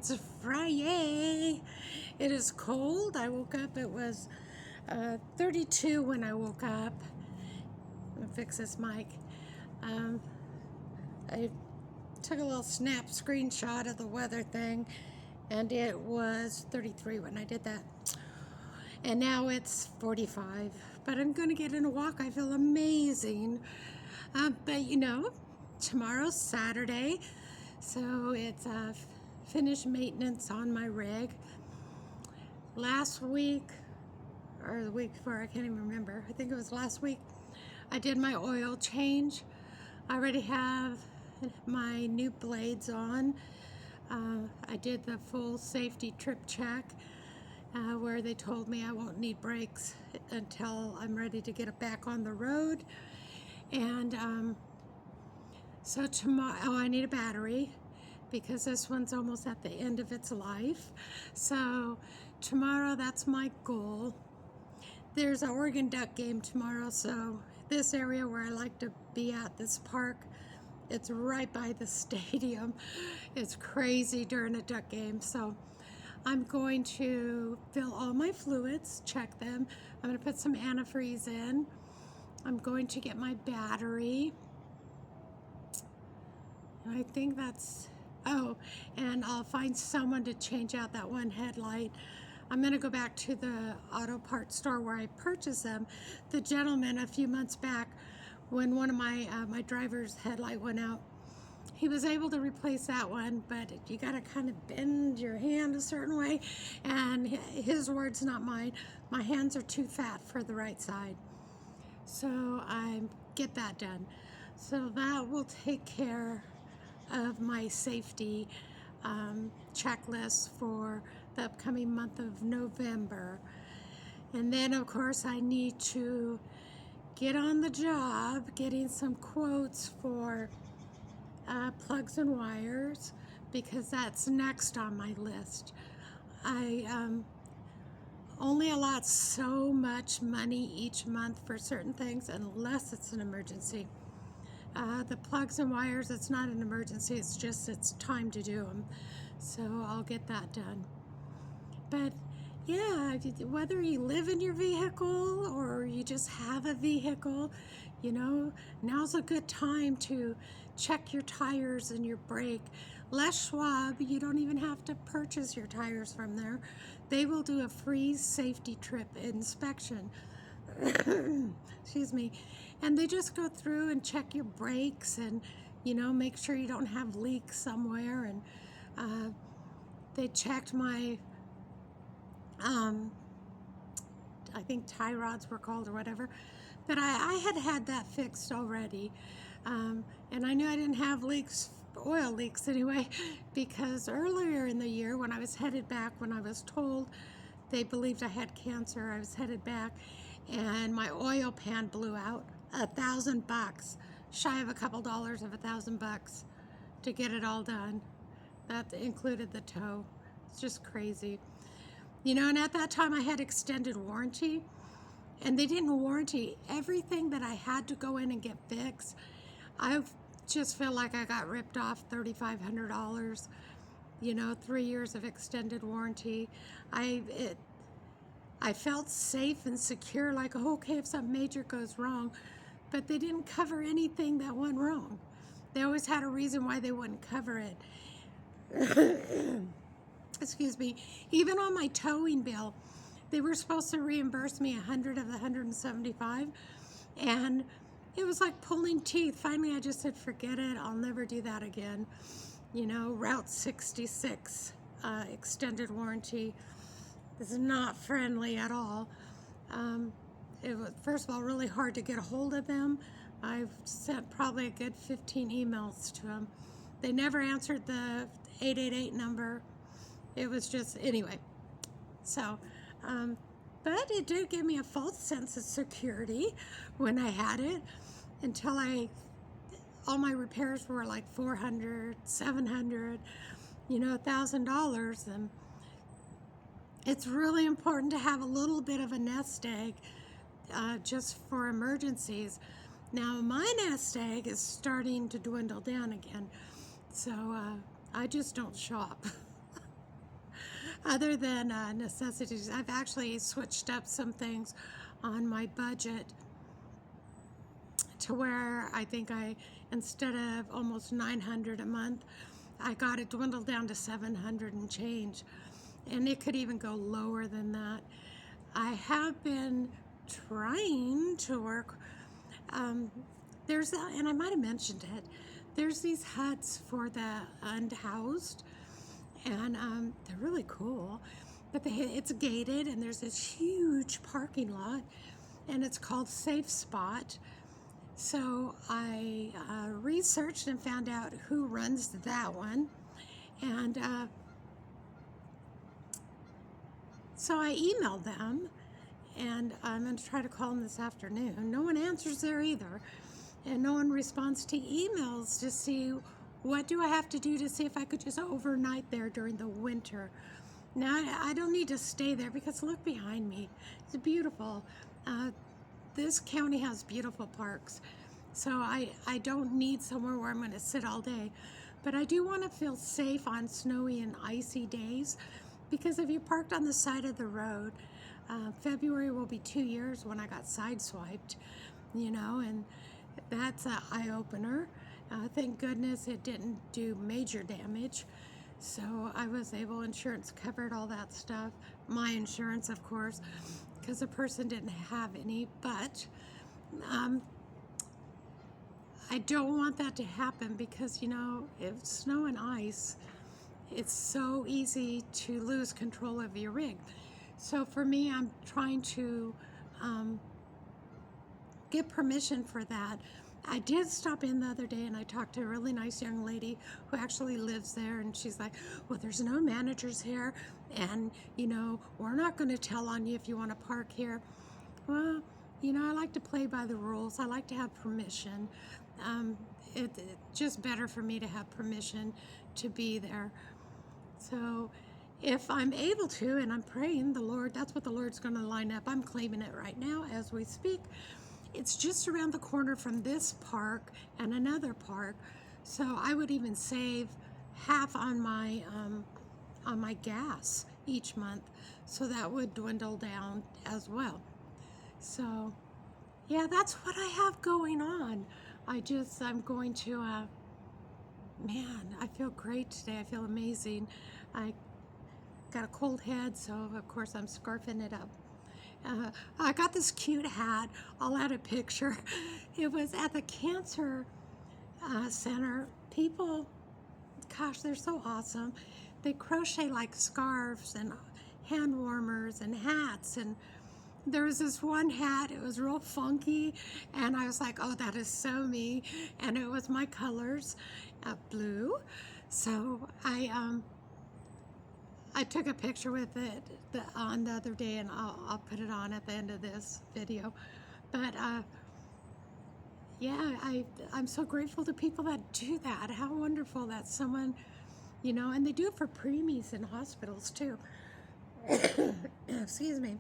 It's Friday. It is cold. I woke up, it was 32 when I woke up. I'm gonna fix this mic. Um, I took a little snap screenshot of the weather thing, and it was 33 when I did that. And now it's 45. But I'm gonna get in a walk. I feel amazing. But tomorrow's Saturday, so it's finished maintenance on my rig. Last week, or the week before, I can't even remember. I think it was last week, I did my oil change. I already have my new blades on. I did the full safety trip check where they told me I won't need brakes until I'm ready to get it back on the road. And so tomorrow, I need a battery because this one's almost at the end of its life. So tomorrow, that's my goal. There's an Oregon Duck game tomorrow, so this area where I like to be at, this park, it's right by the stadium. It's crazy during a Duck game, so I'm going to fill all my fluids, check them. I'm going to put some antifreeze in. I'm going to get my battery. I think that's, and I'll find someone to change out that one headlight. I'm going to go back to the auto parts store where I purchased them. The gentleman a few months back, when one of my driver's headlight went out, he was able to replace that one, but you got to kind of bend your hand a certain way, and his words, not mine, my hands are too fat for the right side. So I get that done. So that will take care of my safety checklist for the upcoming month of November. And then of course I need to get on the job getting some quotes for plugs and wires, because that's next on my list. I only allot so much money each month for certain things unless it's an emergency. The plugs and wires, it's not an emergency, it's time to do them. So I'll get that done. But yeah, whether you live in your vehicle or you just have a vehicle, now's a good time to check your tires and your brake. Les Schwab, you don't even have to purchase your tires from there. They will do a free safety trip inspection. Excuse me. And they just go through and check your brakes and, make sure you don't have leaks somewhere. And they checked my, I think tie rods were called or whatever. But I had that fixed already. And I knew I didn't have leaks, oil leaks anyway, because earlier in the year when I was headed back, when I was told they believed I had cancer, I was headed back, and my oil pan blew out. $1,000, shy of a couple dollars of $1,000 to get it all done. That included the tow. It's just crazy. And at that time I had extended warranty, and they didn't warranty everything that I had to go in and get fixed. I just feel like I got ripped off $3,500. 3 years of extended warranty. I felt safe and secure, like, okay, if something major goes wrong, but they didn't cover anything that went wrong. They always had a reason why they wouldn't cover it. Excuse me. Even on my towing bill, they were supposed to reimburse me 100 of the 175, and it was like pulling teeth. Finally, I just said, forget it. I'll never do that again. Route 66, extended warranty. This is not friendly at all. It was, first of all, really hard to get a hold of them. I've sent probably a good 15 emails to them. They never answered the 888 number. It was just, anyway. So, but it did give me a false sense of security when I had it, until all my repairs were like $400, $700, $1,000. And it's really important to have a little bit of a nest egg just for emergencies. Now my nest egg is starting to dwindle down again, so I just don't shop. other than necessities. I've actually switched up some things on my budget to where I think instead of almost 900 a month, I got it dwindled down to 700 and change. And it could even go lower than that. I have been trying to work. Um, and I might have mentioned it, there's these huts for the unhoused, and they're really cool. But it's gated, and there's this huge parking lot, and it's called Safe Spot. So I researched and found out who runs that one, and so I emailed them, and I'm going to try to call them this afternoon. No one answers there either, and no one responds to emails to see what do I have to do to see if I could just overnight there during the winter. Now, I don't need to stay there because look behind me. It's beautiful. This county has beautiful parks, so I don't need somewhere where I'm going to sit all day. But I do want to feel safe on snowy and icy days, because if you parked on the side of the road, February will be 2 years when I got sideswiped, and that's an eye-opener. Thank goodness it didn't do major damage. So I was able, insurance covered all that stuff. My insurance, of course, because the person didn't have any, but I don't want that to happen because, if snow and ice, it's so easy to lose control of your rig. So for me, I'm trying to get permission for that. I did stop in the other day and I talked to a really nice young lady who actually lives there, and she's like, well, there's no managers here, and we're not going to tell on you if you want to park here. Well, I like to play by the rules. I like to have permission. It's just better for me to have permission to be there. So if I'm able to, and I'm praying the Lord, that's what the Lord's going to line up. I'm claiming it right now as we speak. It's just around the corner from this park and another park, so I would even save half on my gas each month, so that would dwindle down as well. So yeah, that's what I have going on. I'm going to man, I feel great today. I feel amazing. I got a cold head, so of course I'm scarfing it up. I got this cute hat. I'll add a picture. It was at the cancer center. People, gosh, they're so awesome. They crochet like scarves and hand warmers and hats. And there was this one hat, it was real funky, and I was like, oh, that is so me. And it was my colors, blue. So I took a picture with it on the other day, and I'll put it on at the end of this video. But yeah, I'm so grateful to people that do that. How wonderful that someone, and they do it for preemies in hospitals too. Excuse me.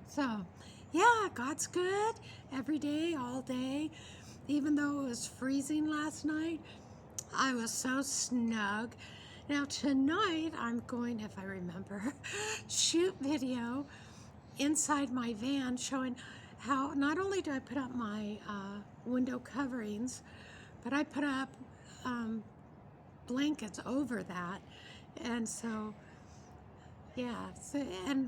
So yeah, God's good every day, all day. Even though it was freezing last night, I was so snug. Now tonight I'm going, if I remember, shoot video inside my van showing how not only do I put up my window coverings, but I put up blankets over that. And so, yeah,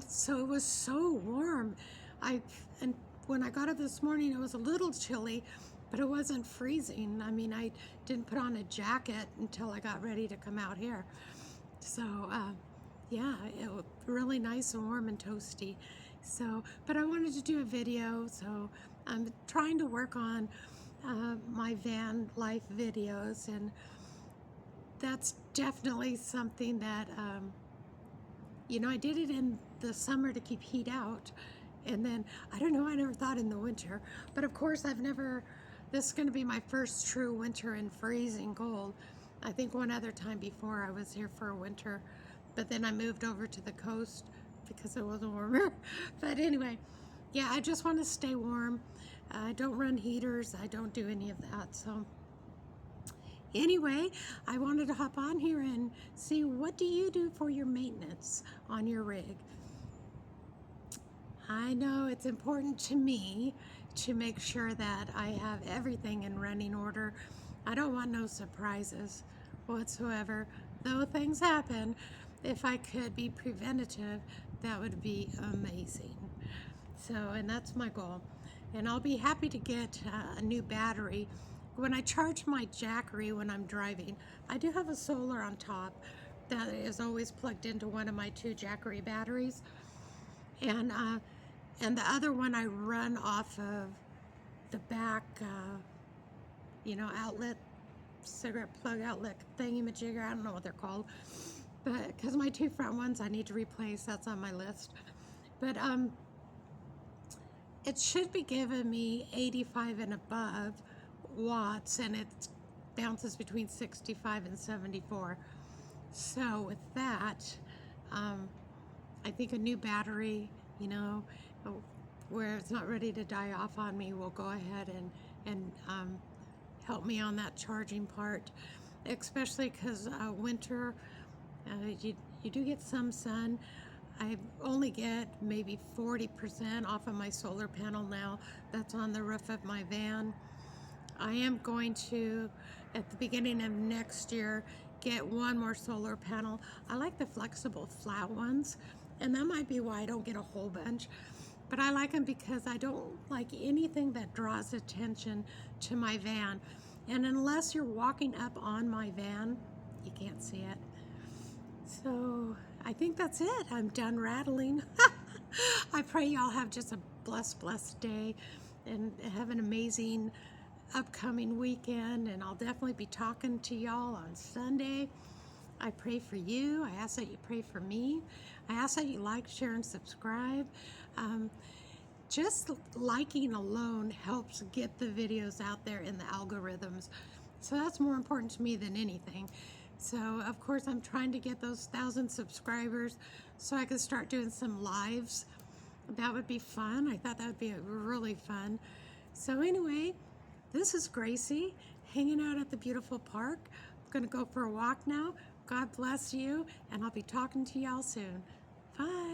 so it was so warm. And when I got up this morning, it was a little chilly, but it wasn't freezing. I mean, I didn't put on a jacket until I got ready to come out here. So, yeah, it was really nice and warm and toasty. So, but I wanted to do a video, so I'm trying to work on my van life videos, and that's definitely something that, I did it in the summer to keep heat out, and then, I don't know, I never thought in the winter, but of course this is going to be my first true winter in freezing cold. I think one other time before I was here for a winter, but then I moved over to the coast because it was warmer. But anyway, yeah, I just want to stay warm. I don't run heaters. I don't do any of that. So Anyway, I wanted to hop on here and see, what do you do for your maintenance on your rig? I know it's important to me to make sure that I have everything in running order. I don't want no surprises whatsoever. Though things happen, if I could be preventative, that would be amazing. So, and that's my goal. And I'll be happy to get a new battery. When I charge my Jackery when I'm driving, I do have a solar on top that is always plugged into one of my two Jackery batteries. And the other one I run off of the back, outlet, cigarette plug outlet thingy-majigger. I don't know what they're called, but because my two front ones I need to replace, that's on my list. But it should be giving me 85 and above watts, and it bounces between 65 and 74. So with that, I think a new battery, where it's not ready to die off on me, will go ahead and help me on that charging part, especially because winter, you do get some sun. I only get maybe 40% off of my solar panel now that's on the roof of my van. I am going to, at the beginning of next year, get one more solar panel. I like the flexible flat ones, and that might be why I don't get a whole bunch. But I like them because I don't like anything that draws attention to my van. And unless you're walking up on my van, you can't see it. So I think that's it. I'm done rattling. I pray y'all have just a blessed day and have an amazing upcoming weekend. And I'll definitely be talking to y'all on Sunday. I pray for you. I ask that you pray for me. I ask that you like, share, and subscribe. Just liking alone helps get the videos out there in the algorithms. So that's more important to me than anything. So of course I'm trying to get those 1,000 subscribers so I can start doing some lives. That would be fun. I thought that would be really fun. So anyway, this is Gracie hanging out at the beautiful park. I'm gonna go for a walk now. God bless you, and I'll be talking to y'all soon. Bye.